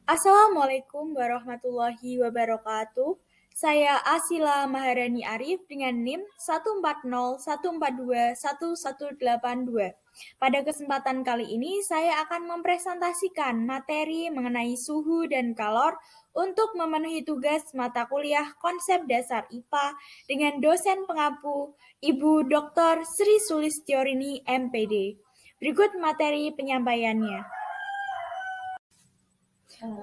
Assalamualaikum warahmatullahi wabarakatuh. Saya Asila Maharani Arif dengan NIM 14014211182. Pada kesempatan kali ini saya akan mempresentasikan materi mengenai suhu dan kalor untuk memenuhi tugas mata kuliah konsep dasar IPA dengan dosen pengampu Ibu Dr. Sri Sulistyorini MPD. Berikut materi penyampaiannya.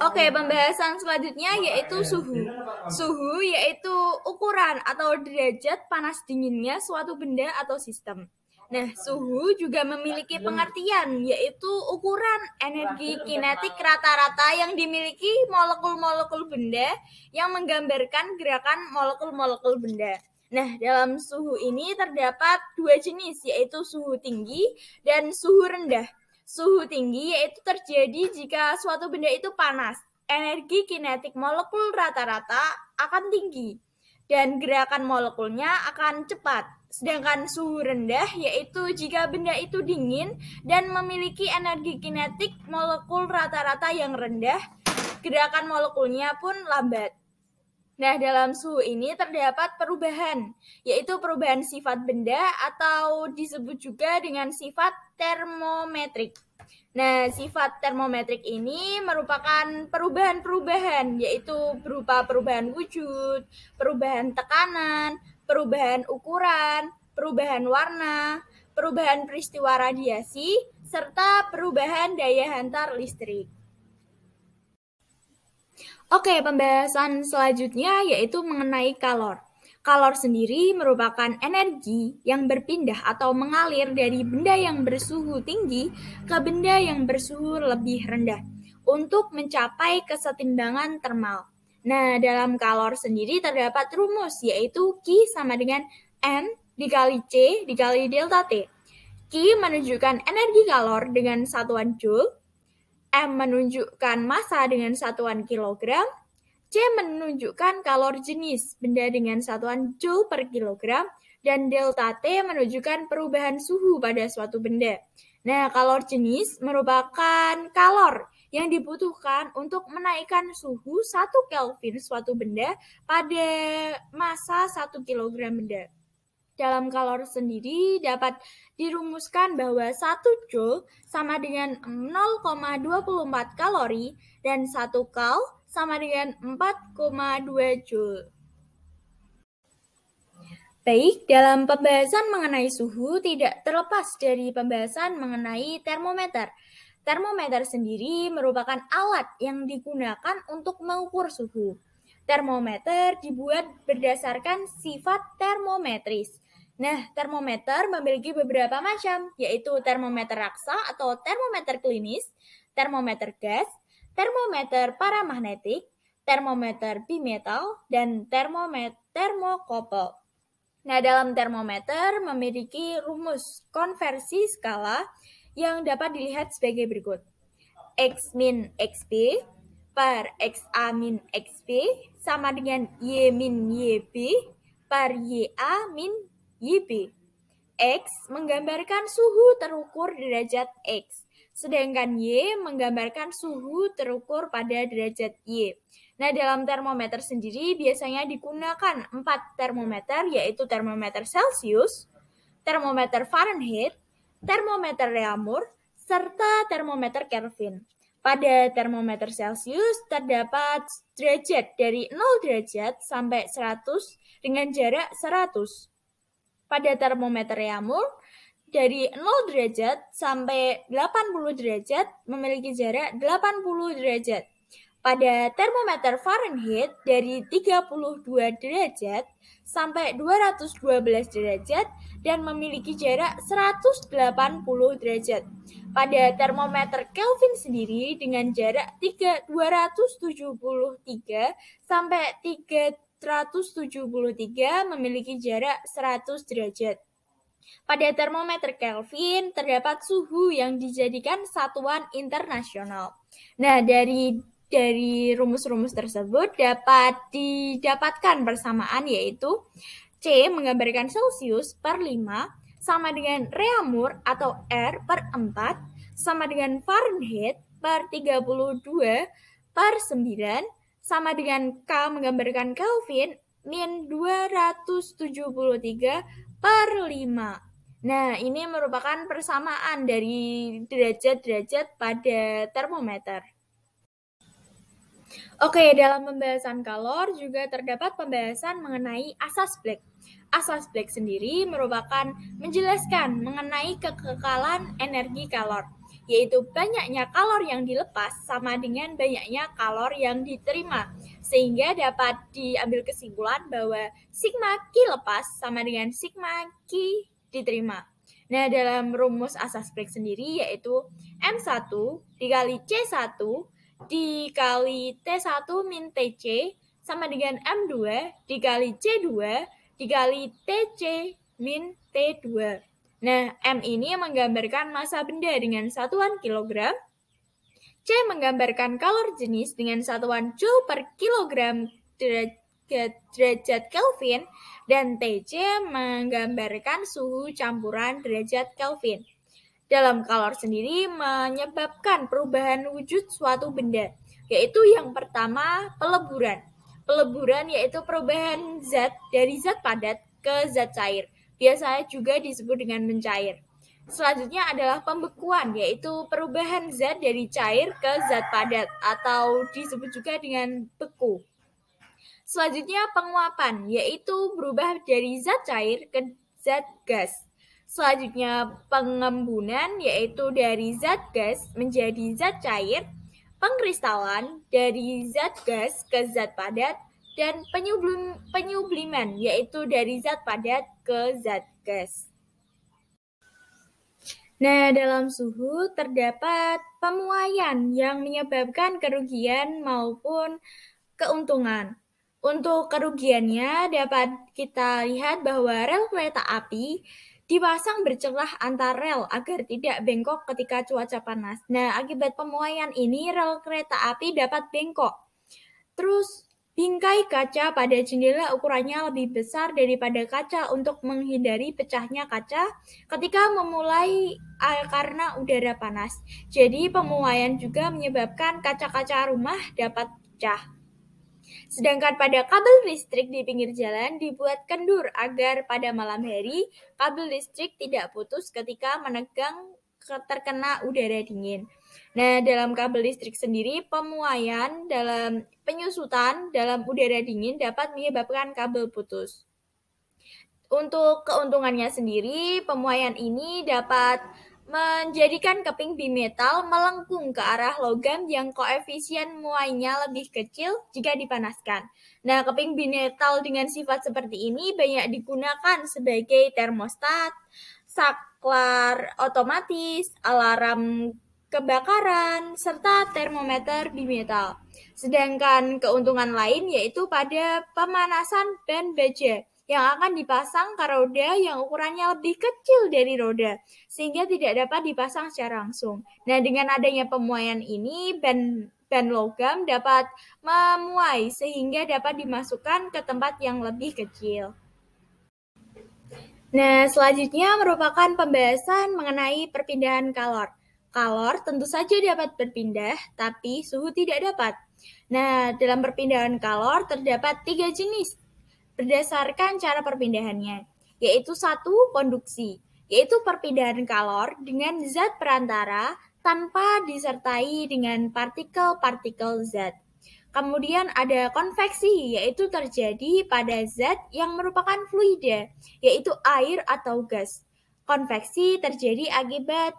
Oke, pembahasan selanjutnya yaitu suhu. Suhu yaitu ukuran atau derajat panas dinginnya suatu benda atau sistem. Nah, suhu juga memiliki pengertian, yaitu ukuran energi kinetik rata-rata yang dimiliki molekul-molekul benda yang menggambarkan gerakan molekul-molekul benda. Nah, dalam suhu ini terdapat dua jenis, yaitu suhu tinggi dan suhu rendah. Suhu tinggi yaitu terjadi jika suatu benda itu panas. Energi kinetik molekul rata-rata akan tinggi dan gerakan molekulnya akan cepat. Sedangkan suhu rendah yaitu jika benda itu dingin dan memiliki energi kinetik molekul rata-rata yang rendah, gerakan molekulnya pun lambat. Nah, dalam suhu ini terdapat perubahan, yaitu perubahan sifat benda atau disebut juga dengan sifat termometrik. Nah, sifat termometrik ini merupakan perubahan-perubahan, yaitu berupa perubahan wujud, perubahan tekanan, perubahan ukuran, perubahan warna, perubahan peristiwa radiasi, serta perubahan daya hantar listrik. Oke, pembahasan selanjutnya yaitu mengenai kalor. Kalor sendiri merupakan energi yang berpindah atau mengalir dari benda yang bersuhu tinggi ke benda yang bersuhu lebih rendah untuk mencapai kesetimbangan termal. Nah, dalam kalor sendiri terdapat rumus yaitu Q sama dengan M dikali C dikali delta T. Q menunjukkan energi kalor dengan satuan Joule, M menunjukkan massa dengan satuan kilogram, C menunjukkan kalor jenis benda dengan satuan Joule per kilogram, dan delta T menunjukkan perubahan suhu pada suatu benda. Nah, kalor jenis merupakan kalor yang dibutuhkan untuk menaikkan suhu 1 Kelvin suatu benda pada massa 1 kilogram benda. Dalam kalor sendiri dapat dirumuskan bahwa 1 Joule sama dengan 0,24 kalori dan 1 Kal sama dengan 4,2 Joule. Baik, dalam pembahasan mengenai suhu tidak terlepas dari pembahasan mengenai termometer. Termometer sendiri merupakan alat yang digunakan untuk mengukur suhu. Termometer dibuat berdasarkan sifat termometris. Nah, termometer memiliki beberapa macam, yaitu termometer raksa atau termometer klinis, termometer gas, termometer paramagnetik, termometer bimetal, dan termometer termokouple. Nah, dalam termometer memiliki rumus konversi skala yang dapat dilihat sebagai berikut. X min XP per XA min XP sama dengan Y min YB per YA min YB. X menggambarkan suhu terukur derajat X, sedangkan Y menggambarkan suhu terukur pada derajat Y. Nah, dalam termometer sendiri biasanya digunakan 4 termometer, yaitu termometer Celcius, termometer Fahrenheit, termometer Reaumur, serta termometer Kelvin. Pada termometer Celcius terdapat derajat dari 0 derajat sampai 100 dengan jarak 100. Pada termometer Reaumur, dari 0 derajat sampai 80 derajat memiliki jarak 80 derajat. Pada termometer Fahrenheit, dari 32 derajat sampai 212 derajat dan memiliki jarak 180 derajat. Pada termometer Kelvin sendiri dengan jarak 273 sampai 373 memiliki jarak 100 derajat. Pada termometer Kelvin terdapat suhu yang dijadikan satuan internasional. Nah, dari rumus-rumus tersebut dapat didapatkan persamaan, yaitu C menggambarkan Celcius per 5 sama dengan Reaumur atau R per 4 sama dengan Fahrenheit per 32 per 9 sama dengan K menggambarkan Kelvin min 273 per 5. Nah, ini merupakan persamaan dari derajat-derajat pada termometer. Oke, dalam pembahasan kalor juga terdapat pembahasan mengenai asas Black. Asas Black sendiri merupakan menjelaskan mengenai kekekalan energi kalor, yaitu banyaknya kalor yang dilepas sama dengan banyaknya kalor yang diterima, sehingga dapat diambil kesimpulan bahwa sigma Q lepas sama dengan sigma Q diterima. Nah, dalam rumus asas Black sendiri yaitu M1 dikali C1 dikali T1 min TC sama dengan M2 dikali C2 dikali TC min T2. Nah, M ini menggambarkan massa benda dengan satuan kilogram, C menggambarkan kalor jenis dengan satuan joule per kilogram derajat Kelvin, dan TC menggambarkan suhu campuran derajat Kelvin. Dalam kalor sendiri menyebabkan perubahan wujud suatu benda, yaitu yang pertama peleburan. Peleburan yaitu perubahan zat dari zat padat ke zat cair, biasanya juga disebut dengan mencair. Selanjutnya adalah pembekuan, yaitu perubahan zat dari cair ke zat padat atau disebut juga dengan beku. Selanjutnya penguapan, yaitu berubah dari zat cair ke zat gas. Selanjutnya pengembunan, yaitu dari zat gas menjadi zat cair, pengkristalan dari zat gas ke zat padat, dan penyubliman, yaitu dari zat padat ke zat gas. Nah, dalam suhu terdapat pemuaian yang menyebabkan kerugian maupun keuntungan. Untuk kerugiannya dapat kita lihat bahwa rel kereta api dipasang bercelah antar rel agar tidak bengkok ketika cuaca panas. Nah, akibat pemuaian ini rel kereta api dapat bengkok. Terus, bingkai kaca pada jendela ukurannya lebih besar daripada kaca untuk menghindari pecahnya kaca ketika memulai karena udara panas. Jadi, pemuaian juga menyebabkan kaca-kaca rumah dapat pecah. Sedangkan pada kabel listrik di pinggir jalan dibuat kendur agar pada malam hari kabel listrik tidak putus ketika menegang terkena udara dingin. Nah, dalam kabel listrik sendiri, pemuaian dalam penyusutan dalam udara dingin dapat menyebabkan kabel putus. Untuk keuntungannya sendiri, pemuaian ini dapat menjadikan keping bimetal melengkung ke arah logam yang koefisien muainya lebih kecil jika dipanaskan. Nah, keping bimetal dengan sifat seperti ini banyak digunakan sebagai termostat, saklar otomatis, alarm kebakaran, serta termometer bimetal. Sedangkan keuntungan lain yaitu pada pemanasan ban baja yang akan dipasang ke roda yang ukurannya lebih kecil dari roda, sehingga tidak dapat dipasang secara langsung. Nah, dengan adanya pemuaian ini, ban logam dapat memuai sehingga dapat dimasukkan ke tempat yang lebih kecil. Nah, selanjutnya merupakan pembahasan mengenai perpindahan kalor. Kalor tentu saja dapat berpindah, tapi suhu tidak dapat. Nah, dalam perpindahan kalor terdapat 3 jenis berdasarkan cara perpindahannya, yaitu 1. Konduksi, yaitu perpindahan kalor dengan zat perantara tanpa disertai dengan partikel-partikel zat. Kemudian ada konveksi, yaitu terjadi pada zat yang merupakan fluida, yaitu air atau gas. Konveksi terjadi akibat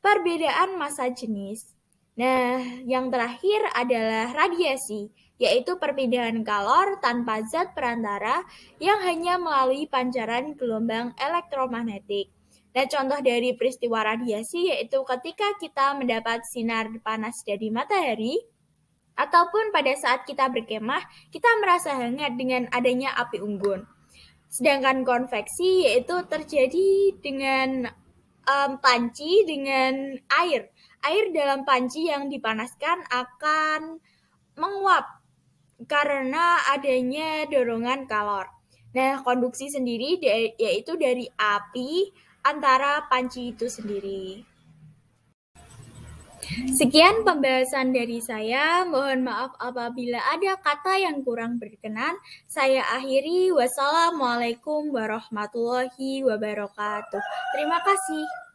perbedaan massa jenis. Nah, yang terakhir adalah radiasi, yaitu perpindahan kalor tanpa zat perantara yang hanya melalui pancaran gelombang elektromagnetik. Nah, contoh dari peristiwa radiasi yaitu ketika kita mendapat sinar panas dari matahari, ataupun pada saat kita berkemah, kita merasa hangat dengan adanya api unggun. Sedangkan konveksi yaitu terjadi dengan panci dengan air. Air dalam panci yang dipanaskan akan menguap karena adanya dorongan kalor. Nah, konduksi sendiri yaitu dari api antara panci itu sendiri. Sekian pembahasan dari saya. Mohon maaf apabila ada kata yang kurang berkenan. Saya akhiri. Wassalamualaikum warahmatullahi wabarakatuh. Terima kasih.